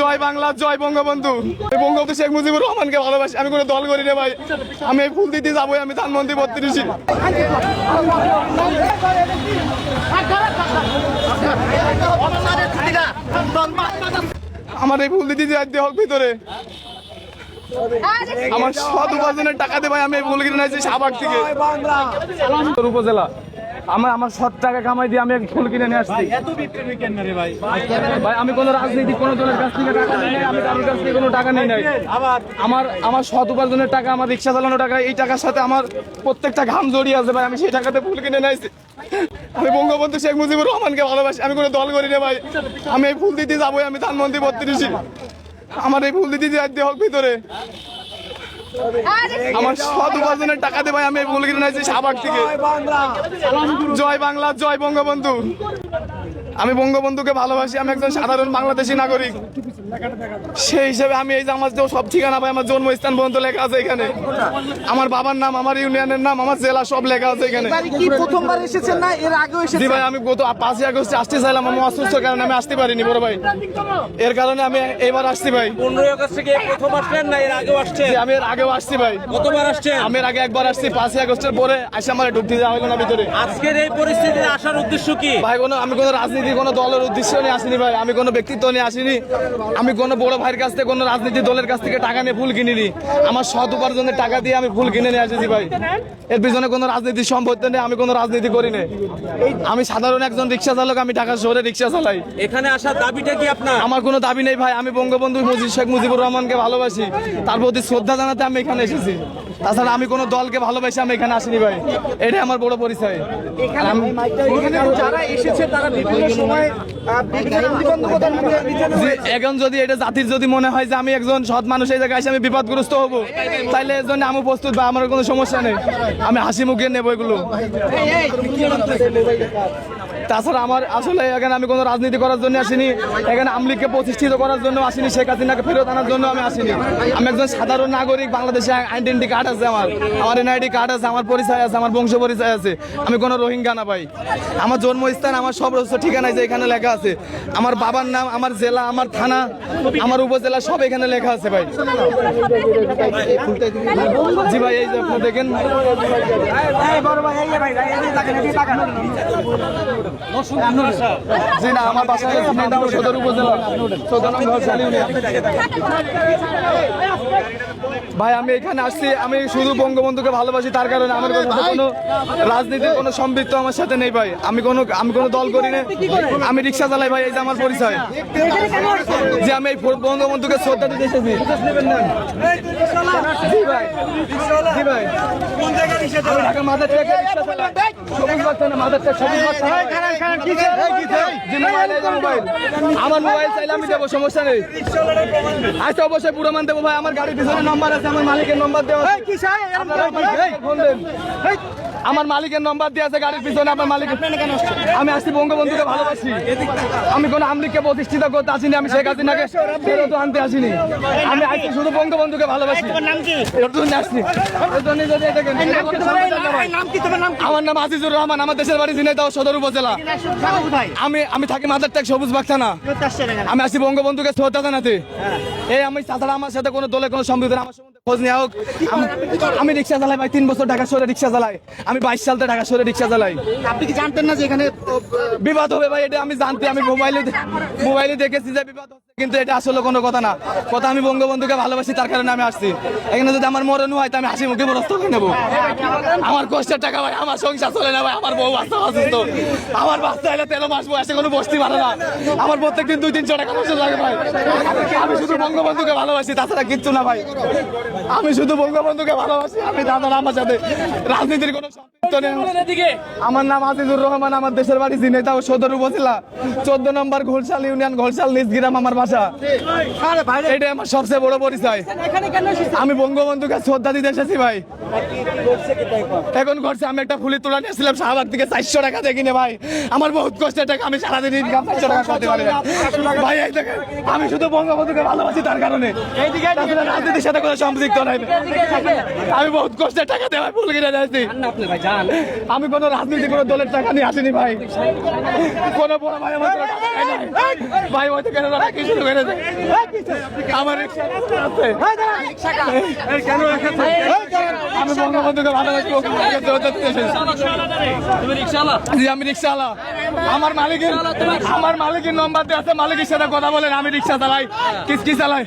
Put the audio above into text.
জয় বাংলা, জয় বঙ্গবন্ধু। বঙ্গবন্ধু শেখ মুজিবুর রহমানকে ভালোবাসি। আমি কোনো দল করি না ভাই। আমি এই ফুল দিতে যাবো, আমি ধানমন্ত্রী 32। আমার এই ফুল দিতে যাইতে হোক ভিতরে। আমার সৎ উপার্জনের টাকা দিয়ে ভাই আমি এই ফুল কিনে নিয়েছি সাভার থেকে, উপজেলা। আমার সৎ টাকা কামাই দিয়ে আমি ফুল কিনে নিয়ে আসছি। ভাই আমি কোনো রাজনীতি কোনো দলের কাছ থেকে টাকা নিই নাই, আমি কারোর কাছ থেকে কোনো টাকা নিই নাই। আমার সৎ উপার্জনের টাকা, আমার রিক্সা চালানোর টাকা, এই টাকার সাথে আমার প্রত্যেকটা ঘাম জড়িয়ে আছে ভাই। আমি সেই টাকাতে ফুল কিনে নিয়ে আসছি। আমি বঙ্গবন্ধু শেখ মুজিবুর রহমানকে ভালোবাসি। আমি কোনো দল করি না ভাই। আমি এই ফুল দিতে যাবো, আমি ধানমন্ত্রী 32। আমার এই ফুল দিতে যাইতে হোক ভিতরে। আমার সৎ উপার্জনের টাকা দিয়ে ভাই আমি এই ফুল কিনে নিয়েছি সাভার থেকে। জয় বাংলা, জয় বঙ্গবন্ধু। আমি বঙ্গবন্ধুকে ভালোবাসি। আমি একজন সাধারণ বাংলাদেশী নাগরিক। সেই হিসেবে আমি এই যে আমার সব ঠিকানা ভাই, আমার জন্মস্থান পর্যন্ত লেখা আছে এখানে। আমার বাবার নাম, আমার ইউনিয়নের নাম, আমার জেলা সব লেখা আছে এখানে। প্রথমবার এসেছেন না এর আগেও এসেছেন? জি ভাই, আমি গত 5 আগস্টে আসতে চাইলাম, আমি অসুস্থ কারণে আমি আসতে পারিনি বড় ভাই। এর কারণে আমি এবার আসছি ভাই। 15 আগস্ট থেকে প্রথম আসলেন না এর আগেও আসছেন? আমি এর আগেও আসছি ভাই। কতবার আসছেন? আমি এর আগে একবার আসছি, 5 আগস্টের পরে আসে আমার ঢুকতে যাওয়া হলো না ভিতরে। আজকের এই পরিস্থিতিতে আসার উদ্দেশ্য কি ভাই? আমি কোনো রাজনীতি কোনো দলের উদ্দেশ্য নিয়ে আসিনি ভাই। আমি কোনো ব্যক্তিত্ব নিয়ে আসিনি। আমি কোনো বড় ভাইয়ের কাছ থেকে, কোনো রাজনীতি দলের কাছ থেকে টাকা নিয়ে ফুল কিনিনি। আমার সৎ উপার্জনের টাকা দিয়ে আমি ফুল কিনে নিয়ে আসেছি ভাই। এর পিছনে কোনো রাজনীতির সম্পত্তি নেই, আমি কোনো রাজনীতি করি না। আমি সাধারণ একজন রিক্সা চালক, আমি ঢাকা শহরে রিক্সা চালাই। এখানে আসার দাবিটা কি আপনার? আমার কোনো দাবি নেই ভাই। আমি বঙ্গবন্ধু শেখ মুজিবুর রহমানকে ভালোবাসি, তার প্রতি শ্রদ্ধা জানাতে আমি এখানে এসেছি। তাছাড়া আমি কোনো দলকে ভালোবাসি আমি এখানে আসিনি ভাই। এটাই আমার বড় পরিচয়। এখানে যারা এসেছে তারা বিভিন্ন সময় এখন যদি এটা জাতির যদি মনে হয় যে আমি একজন সৎ মানুষ এই জায়গায় এসে আমি বিপদগ্রস্ত হবো, তাইলে এর জন্য আমি প্রস্তুত বা আমার কোনো সমস্যা নেই। আমি হাসি মুখে নেবো এগুলো। তাছাড়া আমার আসলে এখানে আমি কোনো রাজনীতি করার জন্য আসিনি। এখানে আওয়ামী লীগকে প্রতিষ্ঠিত করার জন্য আসিনি, শেখ হাসিনাকে ফেরত আনার জন্য আমি আসিনি। আমি একজন সাধারণ নাগরিক, বাংলাদেশে আইডেন্টি কার্ড আছে আমার এনআইডি কার্ড আছে, আমার পরিচয় আছে, আমার বংশ পরিচয় আছে। আমি কোনো রোহিঙ্গা না ভাই। আমার জন্মস্থান, আমার সব ঠিকানায় যে এখানে লেখা আছে। আমার বাবার নাম, আমার জেলা, আমার থানা, আমার উপজেলা সব এখানে লেখা আছে ভাই। জি ভাই, এই যে আপনি দেখেন। জি না, আমার বাসা সদর উপজেলা, ভাই। আমি এখানে আসছি, আমি শুধু বঙ্গবন্ধুকে ভালোবাসি, তার কারণে আমার কোনো রাজনীতির কোনো সম্পৃক্ত আমার সাথে নেই ভাই। আমি কোনো দল করি না, আমি রিক্সা চালাই ভাই। এই যে আমার পরিচয়, যে আমি এই বঙ্গবন্ধুকে শ্রদ্ধা দিতে এসেছি। জি ভাই, জি ভাই, মাদার ট্যাগ সবুজ বাচ্চা না, মাদার ট্যাগ সবুজ বাচ্চা। আমার মোবাইল চাইলে আমি দেবো, সমস্যা নেই। আচ্ছা, অবশ্যই পুরো মান দেবো ভাই। আমার গাড়ির পিছনে নম্বর আছে, আমার মালিকের নম্বর দেওয়া। আমার মালিকের নম্বর দিয়ে আছে গাড়ির পিছনে। আমার মালিক, আমি আসছি বঙ্গবন্ধুকে ভালোবাসি। আমি কোনো আওয়ামী লীগকে প্রতিষ্ঠিত করতে আসিনি, আমি শেখ হাসিনাকে ফেরত আনতে আসিনি। আমি আসছি শুধু বঙ্গবন্ধুকে ভালোবাসি। আমার নাম আজিজুর রহমান, আমার দেশের বাড়ি ঝিনাইদহ সদর উপজেলা। আমি থাকি মাদার ট্যাগ সবুজ বাগথানা। আমি আসছি বঙ্গবন্ধুকে শ্রদ্ধা জানাতে। এই আমি তাছাড়া আমার সাথে কোনো দলের কোনো সম্পৃক্ত, আমার সম্বন্ধে খোঁজ নেওয়া হোক। আমি রিক্সা চালাই ভাই, 3 বছর ঢাকা শহরে রিক্সা চালাই। আমি 22 সাল থেকে ঢাকা শহরে রিক্সা চালাই। আপনি কি জানতেন না যে এখানে বিবাদ হবে ভাই? এটা আমি জানতে, আমি মোবাইলে দেখেছি যে বিবাদ হচ্ছে, কিন্তু এটা আসলে কোনো কথা না। কথা আমি বঙ্গবন্ধুকে ভালোবাসি, তার কারণে আমি আসছি এখানে। যদি আমার মরণ হয় তো আমি হাসি মুখে বরস্ত করে নেবো। আমার কষ্টের টাকা ভাই, আমার সংসার চলে না ভাই। আমার বউ বাচ্চা অসুস্থ, আমার বাচ্চা এলে 13 মাস বয়সে কোনো বসতে পারে না। আমার প্রত্যেকদিন 2-300 টাকা খরচ লাগে ভাই। আমি শুধু বঙ্গবন্ধুকে ভালোবাসি, তাছাড়া কিচ্ছু না ভাই। আমি শুধু বঙ্গবন্ধুকে ভালোবাসি। আমি দাদার আমার সাথে রাজনীতির কোনো সম্পৃক্ত নেই। আমার নাম আজিজুর রহমান, আমার দেশের বাড়ি ঝিনাইদহ সদর উপজেলা, 14 নম্বর ঘোলশাল ইউনিয়ন, ঘোলশাল নিজ গ্রাম আমার বাসা। এটাই আমার সবচেয়ে বড় পরিচয়। আমি বঙ্গবন্ধুকে শ্রদ্ধা দিতে এসেছি ভাই। এখন ঘটছে, আমি একটা ফুলের তোলা নিয়েছিলাম শাহবাগ থেকে 400 টাকা দিয়ে কিনে ভাই। আমার বহুত কষ্টের টাকা, আমি সারাদিন ইনকাম 400 টাকা করতে পারি ভাই। এই দেখেন, আমি শুধু বঙ্গবন্ধুকে ভালোবাসি, তার কারণে। রাজনীতির সাথে কোনো সম্পৃক্ত নাই। আমি বহুত কষ্টের টাকা দিয়ে ফুল কিনে নিয়েছি। আমি কোনো রাজনীতি কোনো দলের টাকা নিয়ে আসিনি ভাই। কোনো বড় ভাই আমার কোনো টাকা দেয় নাই। ভাই হয়তো কেন টাকা শুরু করে দেয়। আমার রিক্সা আছে। আমি বঙ্গবন্ধুকে ভালোবাসি। জি আমি রিক্সাওয়ালা। আমার মালিকের নম্বর দেওয়া আছে, মালিকের সাথে কথা বলেন। আমি রিক্সা চালাই, কিস্তি চালাই।